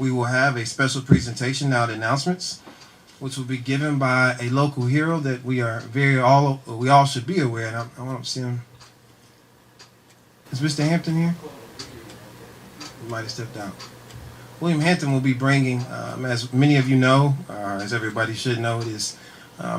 we will have a special presentation now, the announcements, which will be given by a local hero that we all should be aware. And I want to see him. Is Mr. Hampton here? He might have stepped out. William Hampton will be bringing, as many of you know, as everybody should know, it is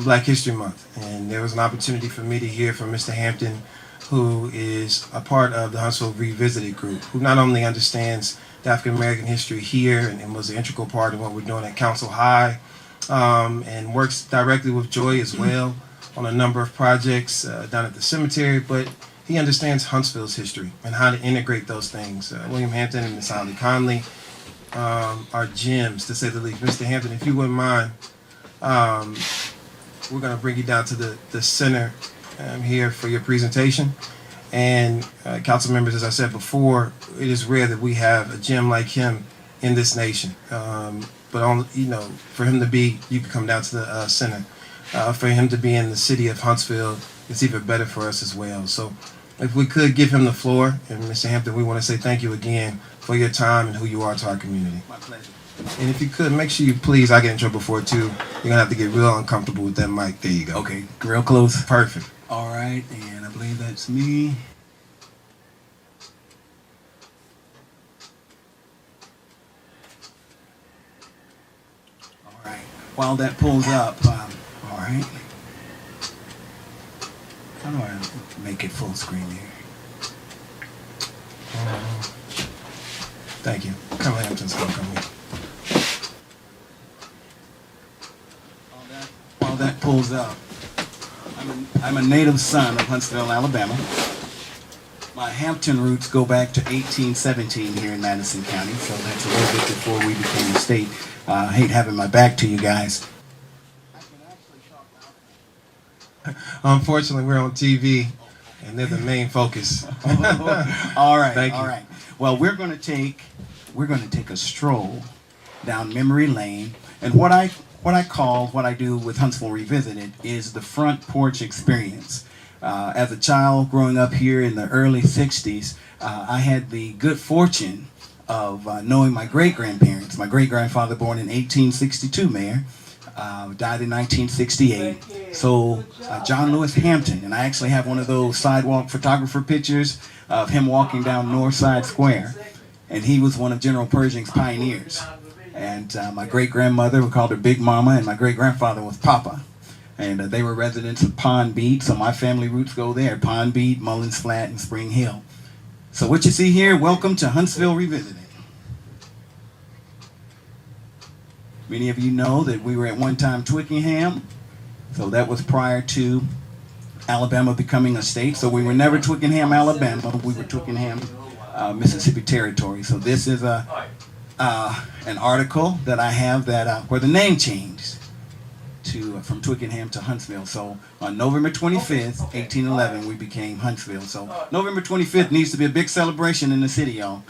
Black History Month. And there was an opportunity for me to hear from Mr. Hampton, who is a part of the Huntsville Revisited group, who not only understands the African American history here and was an integral part of what we're doing at Council High, and works directly with Joy as well on a number of projects down at the cemetery, but he understands Huntsville's history and how to integrate those things. William Hampton and Miss Ollye Conley are gems, to say the least. Mr. Hampton, if you wouldn't mind, we're going to bring you down to the center here for your presentation. And council members, as I said before, it is rare that we have a gem like him in this nation. But for him to be, you can come down to the center. For him to be in the city of Huntsville, it's even better for us as well. So if we could give him the floor, and Mr. Hampton, we want to say thank you again for your time and who you are to our community. My pleasure. And if you could, make sure you please, I get in trouble for it too. You're going to have to get real uncomfortable with that mic. There you go. Okay, real close. Perfect. All right, and I believe that's me. All right, while that pulls up, all right. How do I make it full screen here? Thank you. Come on, Hampton's going to come here. While that pulls up, I'm a native son of Huntsville, Alabama. My Hampton roots go back to 1817 here in Madison County, so that's a little bit before we became a state. I hate having my back to you guys. Unfortunately, we're on TV, and they're the main focus. All right, Thank you. all right. Well, we're going to take a stroll down memory lane, and what I do with Huntsville Revisited is the front porch experience. As a child growing up here in the early 60s, I had the good fortune of knowing my great-grandparents. My great-grandfather, born in 1862, Mayor, died in 1968. So John Lewis Hampton, and I actually have one of those sidewalk photographer pictures of him walking down Northside Square, and he was one of General Pershing's pioneers. And my great-grandmother, we called her Big Mama, and my great-grandfather was Papa. And they were residents of Pond Beat, so my family roots go there, Pond Beat, Mullins Flat, and Spring Hill. So what you see here, welcome to Huntsville Revisited. Many of you know that we were at one time Twickenham, so that was prior to Alabama becoming a state. So we were never Twickenham, Alabama, we were Twickenham, Mississippi Territory. So this is an article that I have that where the name changed from Twickenham to Huntsville. So on November 25th, 1811, we became Huntsville. So November 25th needs to be a big celebration in the city, y'all.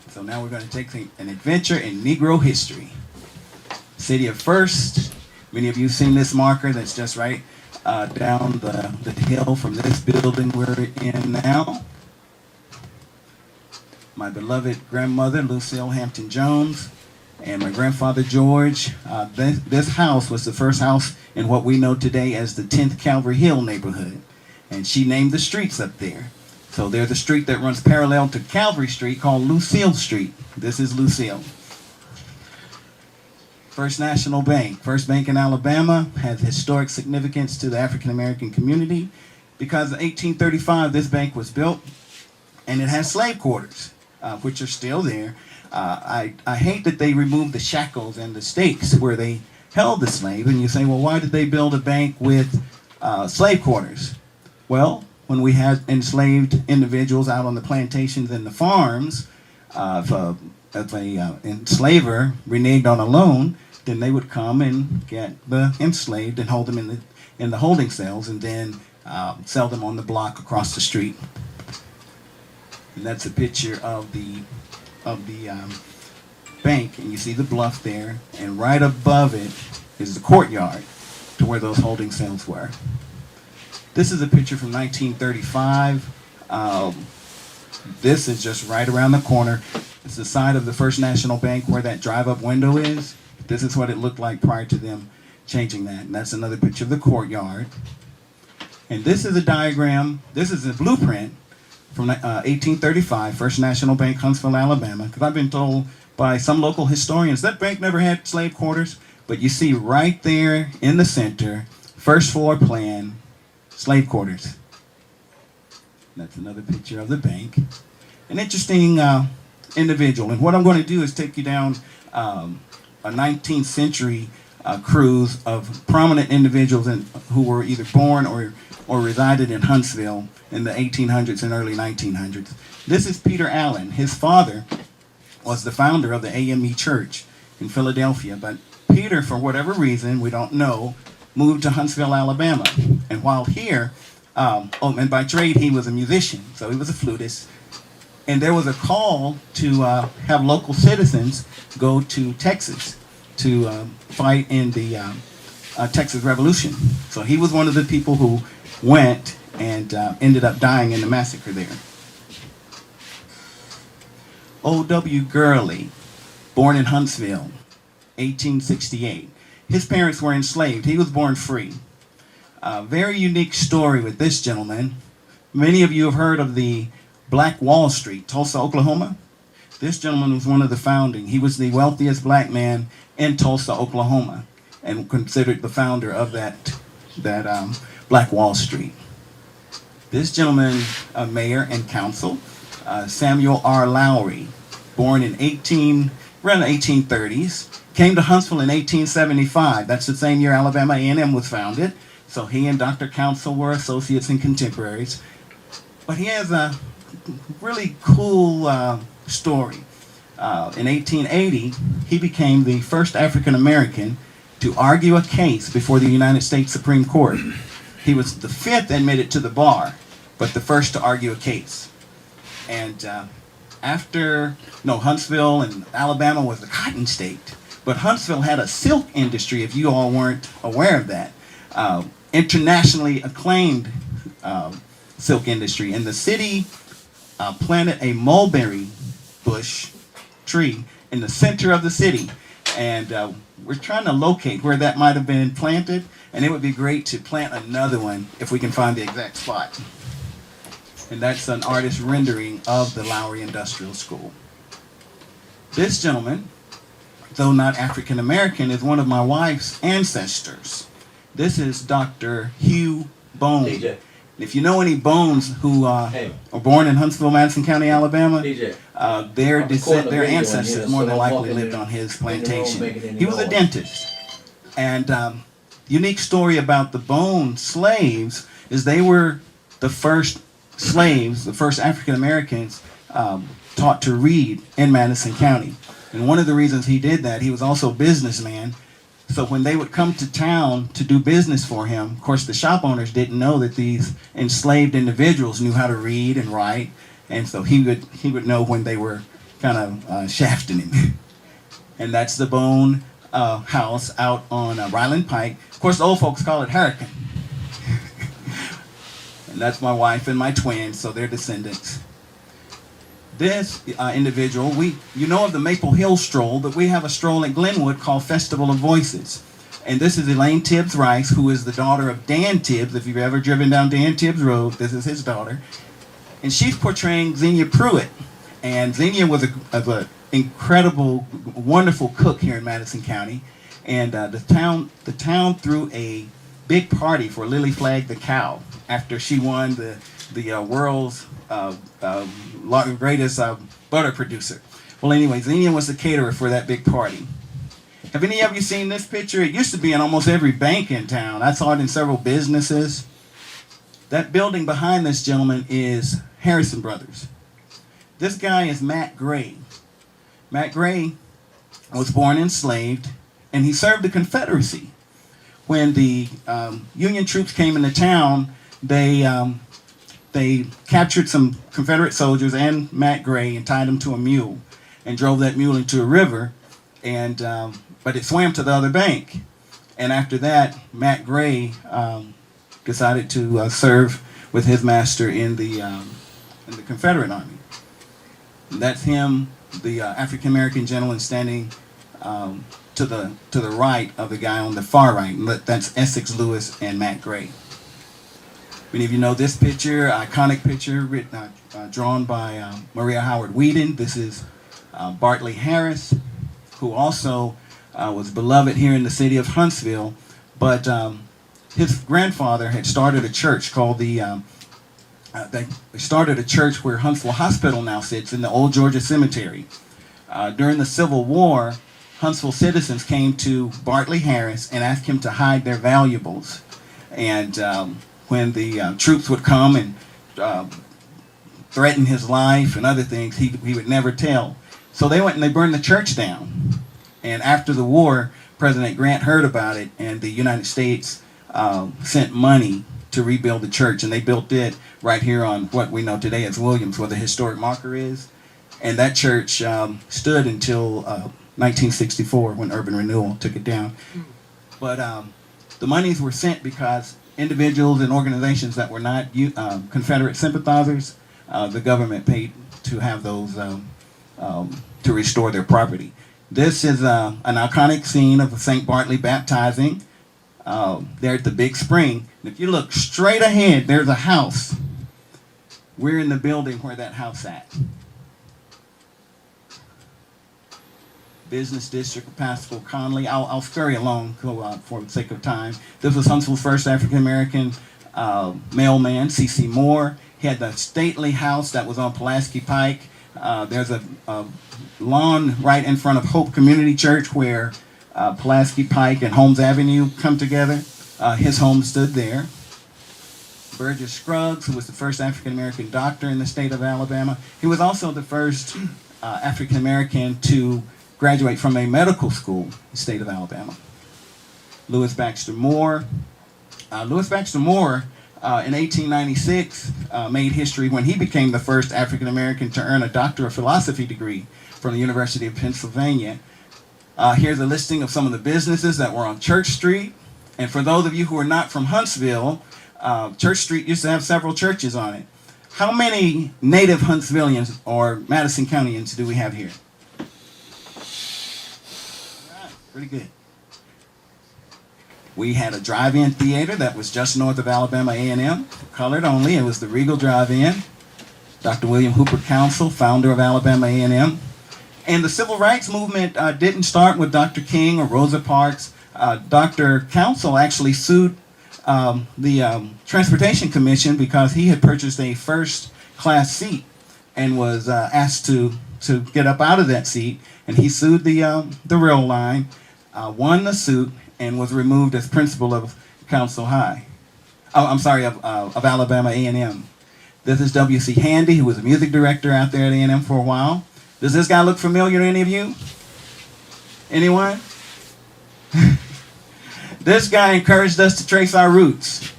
So now we're going to take an adventure in Negro history. City of First. Many of you have seen this marker that's just right down the hill from this building we're in now. My beloved grandmother, Lucille Hampton Jones, and my grandfather, George. This house was the first house in what we know today as the 10th Calvary Hill neighborhood. And she named the streets up there. So there's a street that runs parallel to Calvary Street called Lucille Street. This is Lucille. First National Bank, first bank in Alabama, has historic significance to the African American community because in 1835 this bank was built, and it has slave quarters, which are still there. I hate that they removed the shackles and the stakes where they held the slave, and you say, well, why did they build a bank with slave quarters? Well, when we had enslaved individuals out on the plantations and the farms, if a enslaver reneged on a loan, then they would come and get the enslaved and hold them in the holding cells, and then sell them on the block across the street. And that's a picture of the bank, and you see the bluff there, and right above it is the courtyard to where those holding cells were. This is a picture from 1935. This is just right around the corner. It's the side of the First National Bank where that drive-up window is. This is what it looked like prior to them changing that. And that's another picture of the courtyard. And this is a diagram, this is a blueprint from 1835, First National Bank, Huntsville, Alabama. Because I've been told by some local historians that bank never had slave quarters. But you see right there in the center, first floor plan, slave quarters. That's another picture of the bank. An interesting individual. And what I'm going to do is take you down a 19th century cruise of prominent individuals who were either born or resided in Huntsville in the 1800s and early 1900s. This is Peter Allen. His father was the founder of the AME Church in Philadelphia, but Peter, for whatever reason, we don't know, moved to Huntsville, Alabama. And while here, and by trade he was a musician, so he was a flutist. And there was a call to have local citizens go to Texas to fight in the Texas Revolution. So he was one of the people who went and ended up dying in the massacre there. O.W. Gurley, born in Huntsville, 1868. His parents were enslaved. He was born free. Very unique story with this gentleman. Many of you have heard of the Black Wall Street, Tulsa, Oklahoma. This gentleman was one of the founding. He was the wealthiest black man in Tulsa, Oklahoma, and considered the founder of that Black Wall Street. This gentleman, mayor and council, Samuel R. Lowry, born in around the 1830s, came to Huntsville in 1875. That's the same year Alabama A&M was founded. So he and Dr. Council were associates and contemporaries. But he has a really cool story. In 1880, he became the first African American to argue a case before the United States Supreme Court. He was the fifth admitted to the bar, but the first to argue a case. And Huntsville and Alabama was the cotton state, but Huntsville had a silk industry, if you all weren't aware of that. Internationally acclaimed silk industry. And the city planted a mulberry bush tree in the center of the city. And we're trying to locate where that might have been planted. And it would be great to plant another one if we can find the exact spot. And that's an artist rendering of the Lowry Industrial School. This gentleman, though not African American, is one of my wife's ancestors. This is Dr. Hugh Bone. DJ. If you know any Bones who are born in Huntsville, Madison County, Alabama, DJ. their ancestors more than likely lived on his plantation. He was a dentist. And unique story about the Bone slaves is they were the first slaves, the first African Americans taught to read in Madison County. And one of the reasons he did that, he was also a businessman. So when they would come to town to do business for him, of course the shop owners didn't know that these enslaved individuals knew how to read and write, and so he would know when they were kind of shafting him. And that's the Bone house out on Ryland Pike. Of course the old folks call it Hurricane. And that's my wife and my twins, so they're descendants. This individual, you know of the Maple Hill Stroll, but we have a stroll at Glenwood called Festival of Voices. And this is Elaine Tibbs Rice, who is the daughter of Dan Tibbs. If you've ever driven down Dan Tibbs Road, this is his daughter. And she's portraying Xenia Pruitt. And Xenia was an incredible, wonderful cook here in Madison County. And the town threw a big party for Lily Flagg the cow after she won the world's greatest butter producer. Well, anyway, Xenia was the caterer for that big party. Have any of you seen this picture? It used to be in almost every bank in town. I saw it in several businesses. That building behind this gentleman is Harrison Brothers. This guy is Matt Gray. Matt Gray was born enslaved, and he served the Confederacy. When the Union troops came into town, they captured some Confederate soldiers and Matt Gray and tied him to a mule and drove that mule into a river, and but it swam to the other bank. And after that, Matt Gray decided to serve with his master in the Confederate Army. And that's him the African American gentleman standing to the right of the guy on the far right. That's Essex Lewis and Matt Gray. Many of you know this picture, iconic picture drawn by Maria Howard Whedon. This is Bartley Harris, who also was beloved here in the city of Huntsville, but his grandfather had started a church called they started a church where Huntsville Hospital now sits in the Old Georgia Cemetery. During the Civil War, Huntsville citizens came to Bartley Harris and asked him to hide their valuables. And when the troops would come and threaten his life and other things, he would never tell. So they went and they burned the church down. And after the war, President Grant heard about it, and the United States sent money to rebuild the church, and they built it right here on what we know today as Williams, where the historic marker is. And that church stood until 1964 when urban renewal took it down. But the monies were sent because individuals and organizations that were not Confederate sympathizers, the government paid to have those to restore their property. This is an iconic scene of St. Bartley baptizing there at the Big Spring. And if you look straight ahead, there's a house. We're in the building where that house at. Business District of Ollye Conley. I'll scurry along for the sake of time. This was Huntsville's first African-American mailman, C.C. Moore. He had the stately house that was on Pulaski Pike. There's a lawn right in front of Hope Community Church where Pulaski Pike and Holmes Avenue come together. His home stood there. Burgess Scruggs, who was the first African-American doctor in the state of Alabama. He was also the first African-American to graduate from a medical school in the state of Alabama. Lewis Baxter Moore. Lewis Baxter Moore in 1896 made history when he became the first African-American to earn a Doctor of Philosophy degree from the University of Pennsylvania. Here's a listing of some of the businesses that were on Church Street. And for those of you who are not from Huntsville, Church Street used to have several churches on it. How many native Huntsvillians or Madison Countyans do we have here? All right, pretty good. We had a drive-in theater that was just north of Alabama A&M, colored only. It was the Regal Drive-In. Dr. William Hooper Council, founder of Alabama A&M. And the civil rights movement didn't start with Dr. King or Rosa Parks. Dr. Council actually sued the Transportation Commission because he had purchased a first-class seat and was asked to get up out of that seat. And he sued the rail line, won the suit, and was removed as principal of Council High. Of Alabama A&M. This is W.C. Handy, who was a music director out there at A&M for a while. Does this guy look familiar to any of you? Anyone? This guy encouraged us to trace our roots.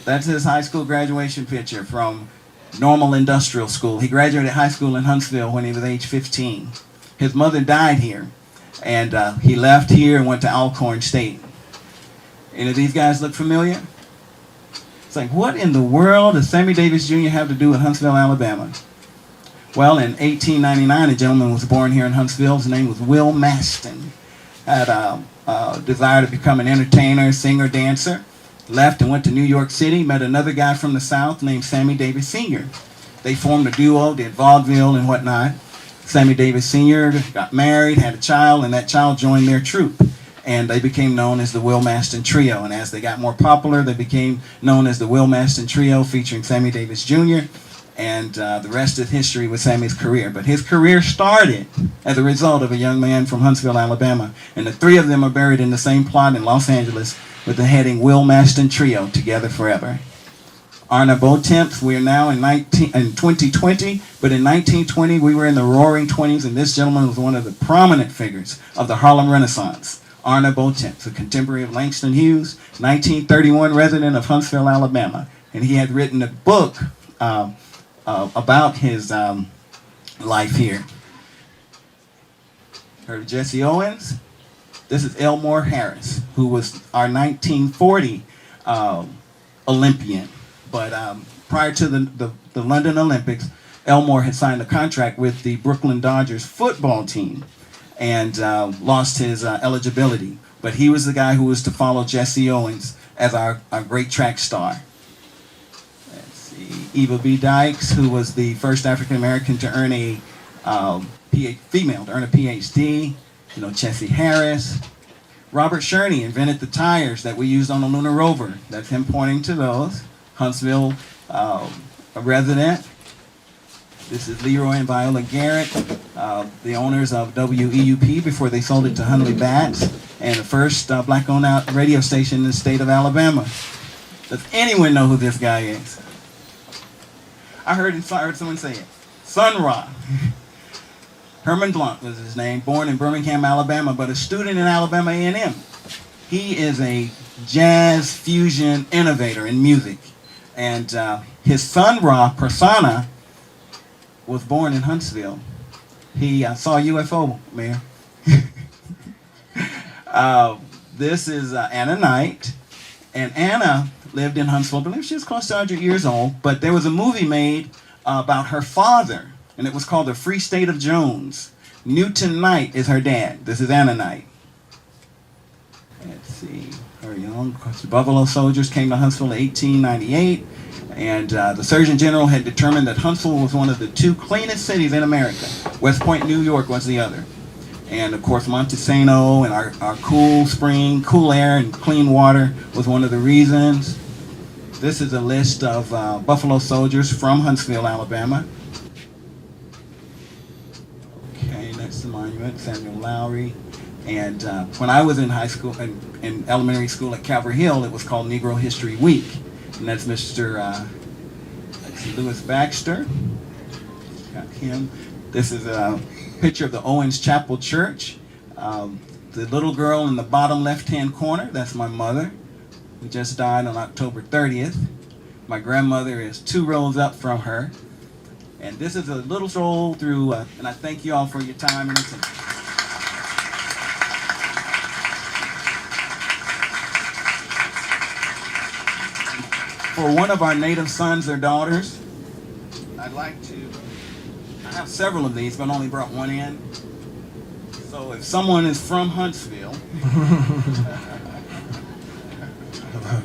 That's his high school graduation picture from Normal Industrial School. He graduated high school in Huntsville when he was age 15. His mother died here, and he left here and went to Alcorn State. Any of these guys look familiar? It's like, what in the world does Sammy Davis Jr. have to do with Huntsville, Alabama? Well, in 1899, a gentleman was born here in Huntsville. His name was Will Maston. Had a desire to become an entertainer, singer, dancer. Left and went to New York City, met another guy from the South named Sammy Davis Sr. They formed a duo, did vaudeville and whatnot. Sammy Davis Sr. got married, had a child, and that child joined their troupe. And they became known as the Will Maston Trio. And as they got more popular, they became known as the Will Maston Trio, featuring Sammy Davis Jr. And the rest is history with Sammy's career. But his career started as a result of a young man from Huntsville, Alabama. And the three of them are buried in the same plot in Los Angeles with the heading Will Maston Trio, Together Forever. Arna Botemps, we are now in 2020, but in 1920 we were in the roaring 20s, and this gentleman was one of the prominent figures of the Harlem Renaissance. Arna Botemps, a contemporary of Langston Hughes, 1931 resident of Huntsville, Alabama. And he had written a book about his life here. Heard of Jesse Owens? This is Elmore Harris, who was our 1940 Olympian. But prior to the London Olympics, Elmore had signed a contract with the Brooklyn Dodgers football team and lost his eligibility. But he was the guy who was to follow Jesse Owens as our great track star. Let's see, Eva B. Dykes, who was the first African American to earn a female to earn a PhD. You know, Chessie Harris. Robert Sherney invented the tires that we used on the lunar rover. That's him pointing to those. Huntsville, a resident. This is Leroy and Viola Garrett, the owners of WEUP before they sold it to Hundley Bats, and the first black-owned radio station in the state of Alabama. Does anyone know who this guy is? I heard someone say it. Sun Ra. Herman Blunt was his name, born in Birmingham, Alabama, but a student in Alabama A&M. He is a jazz fusion innovator in music. And his son, Ra Prasanna, was born in Huntsville. He saw a UFO, Mayor. This is Anna Knight. And Anna lived in Huntsville. I believe she was close to 100 years old. But there was a movie made about her father, and it was called The Free State of Jones. Newton Knight is her dad. This is Anna Knight. Let's see. Her young Buffalo soldiers came to Huntsville in 1898, and the Surgeon General had determined that Huntsville was one of the 2 cleanest cities in America. West Point, New York was the other. And of course, Montesano and our cool spring, cool air, and clean water was one of the reasons. This is a list of Buffalo soldiers from Huntsville, Alabama. Okay, that's the monument, Samuel Lowry. And when I was in high school, in elementary school at Calvary Hill, it was called Negro History Week. And that's Mr. Lewis Baxter. Got him. This is a picture of the Owens Chapel Church. The little girl in the bottom left-hand corner, that's my mother, who just died on October 30th. My grandmother is 2 rows up from her. And this is a little stroll through, and I thank you all for your time and attention. For one of our native sons or daughters, I'd like to, I have several of these, but only brought one in. So if someone is from Huntsville,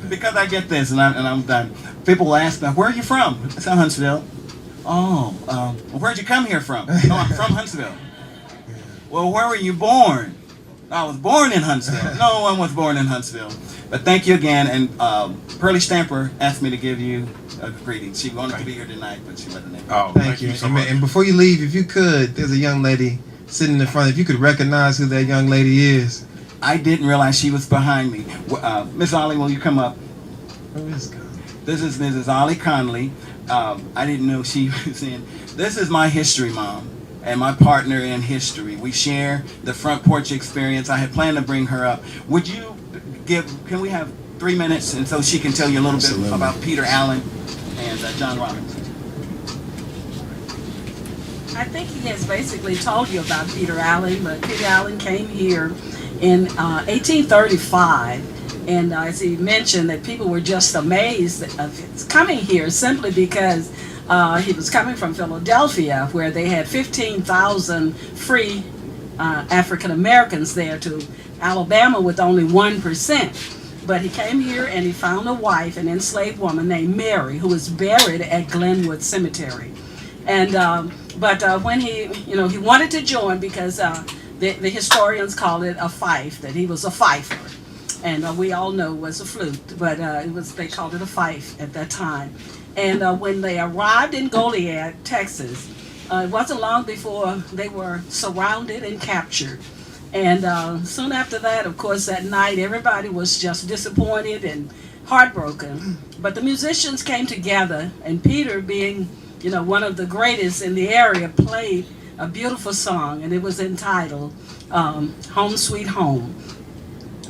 because I get this, and I'm done. People will ask me, where are you from? I said, Huntsville. Oh, well, where'd you come here from? Oh, I'm from Huntsville. Well, where were you born? I was born in Huntsville. No one was born in Huntsville. But thank you again, and Pearlie Stamper asked me to give you a greeting. She wanted to be here tonight, but she wasn't able. Oh, Thank you so much. And before you leave, if you could, there's a young lady sitting in front. If you could recognize who that young lady is. I didn't realize she was behind me. Miss Ollye, will you come up? Who is God? This is Mrs. Ollye Conley. I didn't know she was in. This is my history mom and my partner in history. We share the front porch experience. I had planned to bring her up. Would you can we have 3 minutes and so she can tell you a little bit about Peter Allen and John Robinson? I think he has basically told you about Peter Allen, but Peter Allen came here in 1835, and as he mentioned, that people were just amazed of his coming here simply because he was coming from Philadelphia, where they had 15,000 free African Americans there, to Alabama with only 1%. But he came here and he found a wife, an enslaved woman named Mary, who was buried at Glenwood Cemetery. And when he wanted to join because the historians call it a fife, that he was a fifer, and we all know it was a flute, but they called it a fife at that time. And when they arrived in Goliad, Texas, it wasn't long before they were surrounded and captured. And soon after that, of course, that night, everybody was just disappointed and heartbroken. But the musicians came together, and Peter, being one of the greatest in the area, played a beautiful song, and it was entitled Home Sweet Home.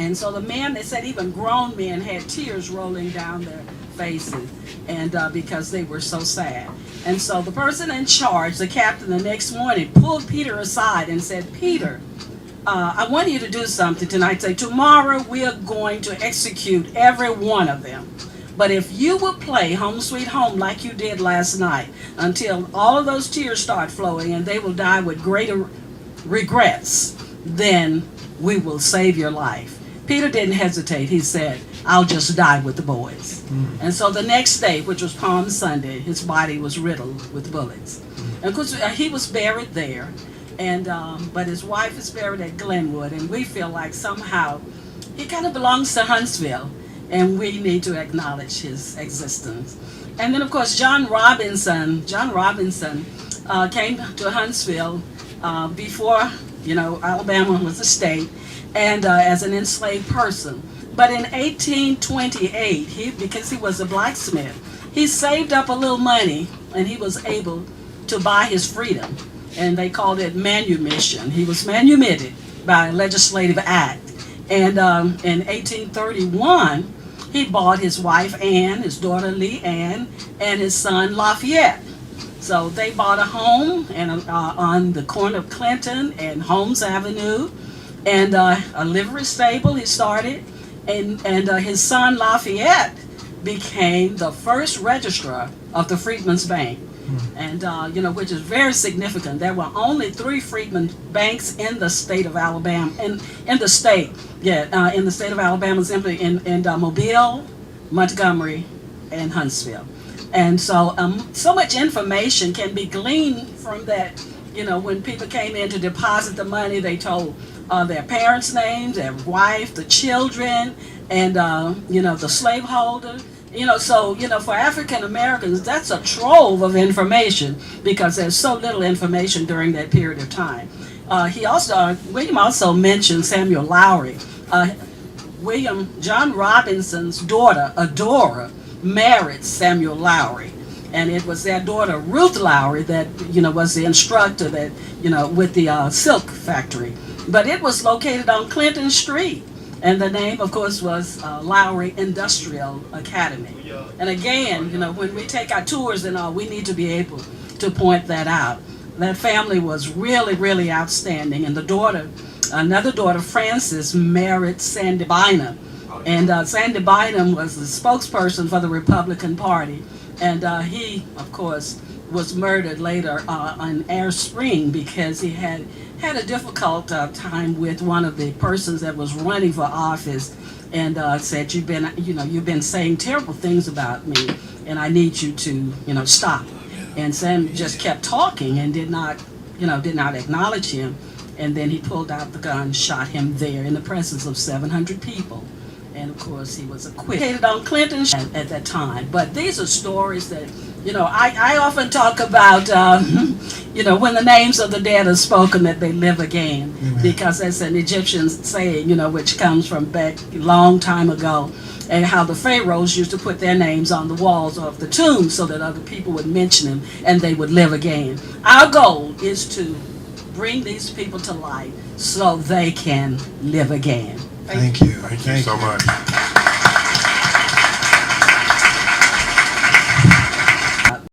And so the men, they said even grown men had tears rolling down their faces, and because they were so sad. And so the person in charge, the captain, the next morning pulled Peter aside and said, Peter, I want you to do something tonight. Say, tomorrow we are going to execute every one of them. But if you will play Home Sweet Home like you did last night until all of those tears start flowing and they will die with greater regrets, then we will save your life. Peter didn't hesitate. He said, I'll just die with the boys. And so the next day, which was Palm Sunday, his body was riddled with bullets. And of course, he was buried there, and but his wife is buried at Glenwood, and we feel like somehow he kind of belongs to Huntsville, and we need to acknowledge his existence. And then, of course, John Robinson came to Huntsville before, Alabama was a state, and as an enslaved person. But in 1828, because he was a blacksmith, he saved up a little money, and he was able to buy his freedom. And they called it manumission. He was manumitted by a legislative act. And in 1831, he bought his wife Anne, his daughter Lee Ann, and his son Lafayette. So they bought a home on the corner of Clinton and Holmes Avenue, and a livery stable he started. And his son Lafayette became the first registrar of the Freedmen's Bank. And which is very significant. There were only 3 Freedmen banks in the state of Alabama, in the state of Alabama, simply in Mobile, Montgomery, and Huntsville. And so so much information can be gleaned from that. When people came in to deposit the money, they told their parents' names, their wife, the children, and the slaveholder. For African Americans, that's a trove of information because there's so little information during that period of time. William also mentioned Samuel Lowry. John Robinson's daughter, Adora, married Samuel Lowry. And it was their daughter, Ruth Lowry, that, was the instructor that, with the silk factory. But it was located on Clinton Street. And the name, of course, was Lowry Industrial Academy. And again, when we take our tours and all, we need to be able to point that out. That family was really, really outstanding. And another daughter, Frances, married Sandy Bynum. And Sandy Bynum was the spokesperson for the Republican Party. And he, of course, was murdered later on Air Spring because he had a difficult time with one of the persons that was running for office, and said, you've been saying terrible things about me, and I need you to, stop. And Sam just kept talking and did not acknowledge him. And then he pulled out the gun, shot him there in the presence of 700 people. And of course, he was acquitted on Clinton at that time. But these are stories that, I often talk about, when the names of the dead are spoken, that they live again. Amen. Because that's an Egyptian saying, which comes from back a long time ago, and how the pharaohs used to put their names on the walls of the tombs so that other people would mention them and they would live again. Our goal is to bring these people to life so they can live again. Thank you. Thank you so much.